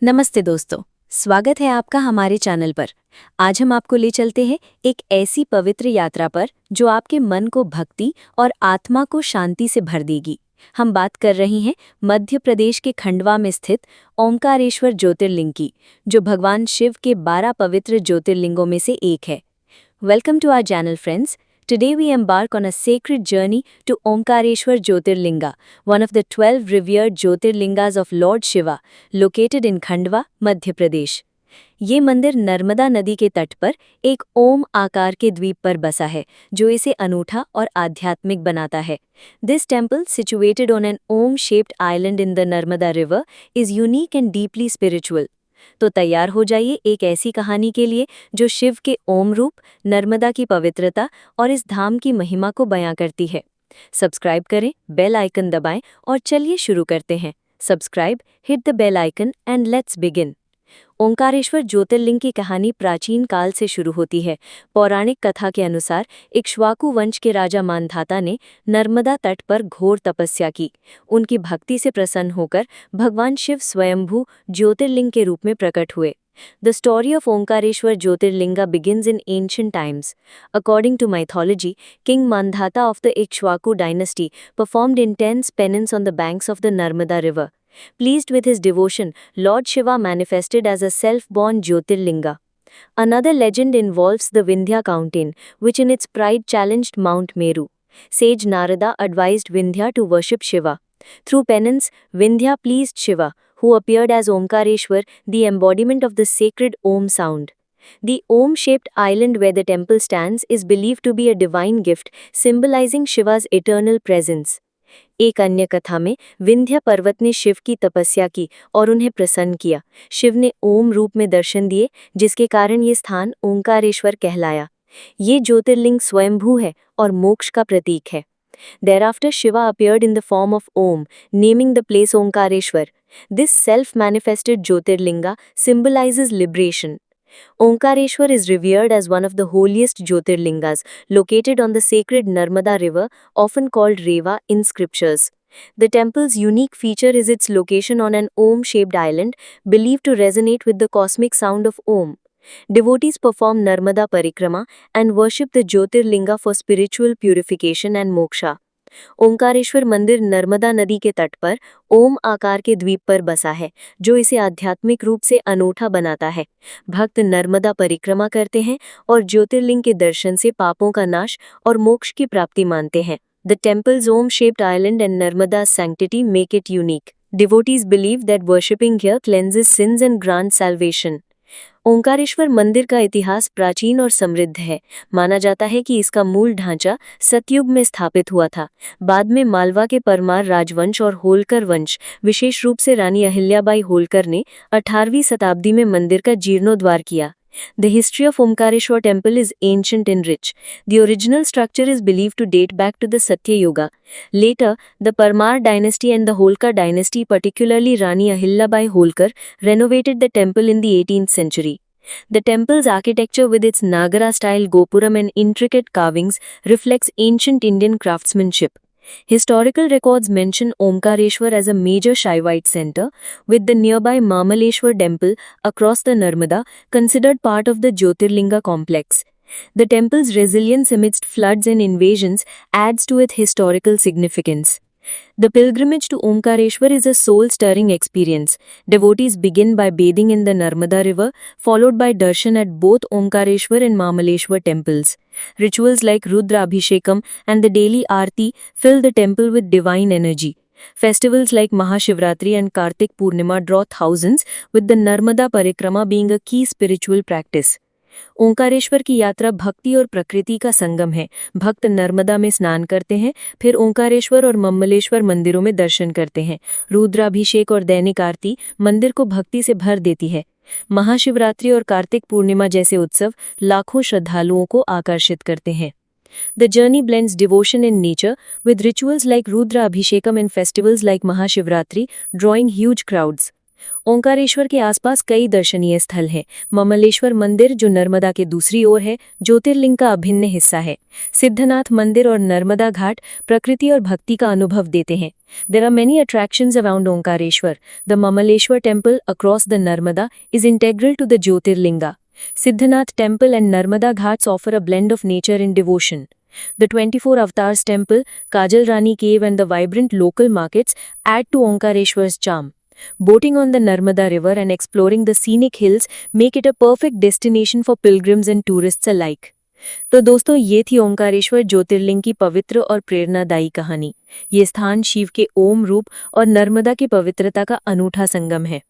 नमस्ते दोस्तों, स्वागत है आपका हमारे चैनल पर। आज हम आपको ले चलते हैं एक ऐसी पवित्र यात्रा पर जो आपके मन को भक्ति और आत्मा को शांति से भर देगी। हम बात कर रही हैं मध्य प्रदेश के खंडवा में स्थित ओंकारेश्वर ज्योतिर्लिंग की, जो भगवान शिव के 12 पवित्र ज्योतिर्लिंगों में से एक है। Welcome to our channel friends. Today we embark on a sacred journey to Omkareshwar Jyotirlinga, one of the 12 revered Jyotirlingas of Lord Shiva, located in Khandwa, Madhya Pradesh. ये मंदिर नर्मदा नदी के तट पर एक ओम आकार के द्वीप पर बसा है, जो इसे अनूठा और आध्यात्मिक बनाता है। This temple, situated on an Om-shaped island in the Narmada River, is unique and deeply spiritual. तो तैयार हो जाइए एक ऐसी कहानी के लिए जो शिव के ओम रूप, नर्मदा की पवित्रता और इस धाम की महिमा को बयां करती है। सब्सक्राइब करें, बेल आइकन दबाएं और चलिए शुरू करते हैं। Subscribe, hit the bell icon and let's begin. Omkareshwar Jyotirlinga की कहानी प्राचीन काल से शुरू होती है। पौराणिक कथा के अनुसार इक्ष्वाकु वंश के राजा मानधाता ने नर्मदा तट पर घोर तपस्या की। उनकी भक्ति से प्रसन्न होकर भगवान शिव स्वयंभू ज्योतिर्लिंग के रूप में प्रकट हुए। The story of Omkareshwar Jyotirlinga begins in ancient times. According to mythology, King Mandhata of the Ikshwaku dynasty performed intense penance on the banks of the Narmada river. Pleased with his devotion, Lord Shiva manifested as a self-born Jyotirlinga. Another legend involves the Vindhya mountain, which in its pride challenged Mount Meru. Sage Narada advised Vindhya to worship Shiva. Through penance, Vindhya pleased Shiva, who appeared as Omkareshwar, the embodiment of the sacred Om sound. The Om-shaped island where the temple stands is believed to be a divine gift, symbolizing Shiva's eternal presence. एक अन्य कथा में विंध्य पर्वत ने शिव की तपस्या की और उन्हें प्रसन्न किया। शिव ने ओम रूप में दर्शन दिए, जिसके कारण ये स्थान ओंकारेश्वर कहलाया। ये ज्योतिर्लिंग स्वयंभू है और मोक्ष का प्रतीक है। Thereafter, Shiva appeared in the form of Om, naming the place Omkareshwar. This self-manifested Jyotirlinga symbolizes liberation. Omkareshwar is revered as one of the holiest Jyotirlingas, located on the sacred Narmada river, often called Reva in scriptures. The temple's unique feature is its location on an Om-shaped island, believed to resonate with the cosmic sound of Om. Devotees perform Narmada Parikrama and worship the Jyotirlinga for spiritual purification and moksha. Omkareshwar मंदिर नर्मदा नदी के तट पर ओम आकार के द्वीप पर बसा है, जो इसे आध्यात्मिक रूप से अनूठा बनाता है। भक्त नर्मदा परिक्रमा करते हैं और ज्योतिर्लिंग के दर्शन से पापों का नाश और मोक्ष की प्राप्ति मानते हैं। The temple's Om-shaped island and Narmada's sanctity make it unique. Devotees believe that worshipping here cleanses sins and grants salvation. Omkareshwar मंदिर का इतिहास प्राचीन और समृद्ध है। माना जाता है कि इसका मूल ढांचा सतयुग में स्थापित हुआ था। बाद में मालवा के परमार राजवंश और होलकर वंश, विशेष रूप से रानी अहिल्याबाई होलकर ने 18वीं शताब्दी में मंदिर का जीर्णोद्धार किया। The history of Omkareshwar temple is ancient and rich. The original structure is believed to date back to the Satya Yuga. Later, the Parmar dynasty and the Holkar dynasty, particularly Rani Ahilyabai Holkar, renovated the temple in the 18th century. The temple's architecture with its Nagara-style gopuram and intricate carvings reflects ancient Indian craftsmanship. Historical records mention Omkareshwar as a major Shaivite center, with the nearby Mamaleshwar temple across the Narmada considered part of the Jyotirlinga complex. The temple's resilience amidst floods and invasions adds to its historical significance. The pilgrimage to Omkareshwar is a soul-stirring experience. Devotees begin by bathing in the Narmada river, followed by darshan at both Omkareshwar and Mamaleshwar temples. Rituals like Rudra Abhishekam and the daily Aarti fill the temple with divine energy. Festivals like Mahashivratri and Kartik Purnima draw thousands, with the Narmada Parikrama being a key spiritual practice. Omkareshwar की यात्रा भक्ति और प्रकृति का संगम है। भक्त नर्मदा में स्नान करते हैं, फिर ओंकारेश्वर और मम्मलेश्वर मंदिरों में दर्शन करते हैं। रुद्राभिषेक और दैनिक आरती मंदिर को भक्ति से भर देती है। महाशिवरात्रि और कार्तिक पूर्णिमा जैसे उत्सव लाखों श्रद्धालुओं को आकर्षित करते हैं। The journey blends devotion and nature, with rituals like Rudra Abhishekam and festivals like Mahashivratri drawing huge crowds. Omkareshwar के आसपास कई दर्शनीय स्थल हैं। ममलेश्वर मंदिर जो नर्मदा के दूसरी ओर है, ज्योतिर्लिंग का अभिन्न हिस्सा है। सिद्धनाथ मंदिर और नर्मदा घाट प्रकृति और भक्ति का अनुभव देते हैं। There are many attractions around Omkareshwar. The Mamaleshwar temple across the Narmada is integral to the Jyotirlinga. Siddhanath temple and Narmada Ghats offer a blend of nature and devotion. The 24 Avatars temple, Kajal Rani cave and the vibrant local markets add to Omkareshwar's charm. Boating on the Narmada river and exploring the scenic hills make it a perfect destination for pilgrims and tourists alike. तो दोस्तों, ये थी ओंकारेश्वर ज्योतिर्लिंग की पवित्र और प्रेरणादायी कहानी। ये स्थान शिव के ओम रूप और नर्मदा की पवित्रता का अनूठा संगम है।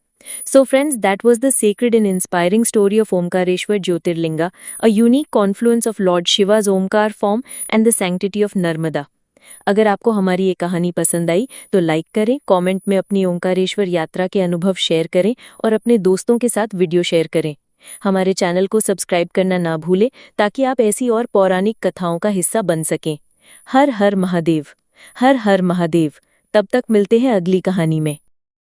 So friends, that was the sacred and inspiring story of Omkareshwar Jyotirlinga, a unique confluence of Lord Shiva's Omkar form and the sanctity of Narmada. अगर आपको हमारी ये कहानी पसंद आई तो लाइक करें, कमेंट में अपनी ओंकारेश्वर यात्रा के अनुभव शेयर करें और अपने दोस्तों के साथ वीडियो शेयर करें। हमारे चैनल को सब्सक्राइब करना ना भूलें ताकि आप ऐसी और पौराणिक कथाओं का हिस्सा बन सकें। हर हर महादेव, हर हर महादेव। तब तक मिलते हैं अगली कहानी में।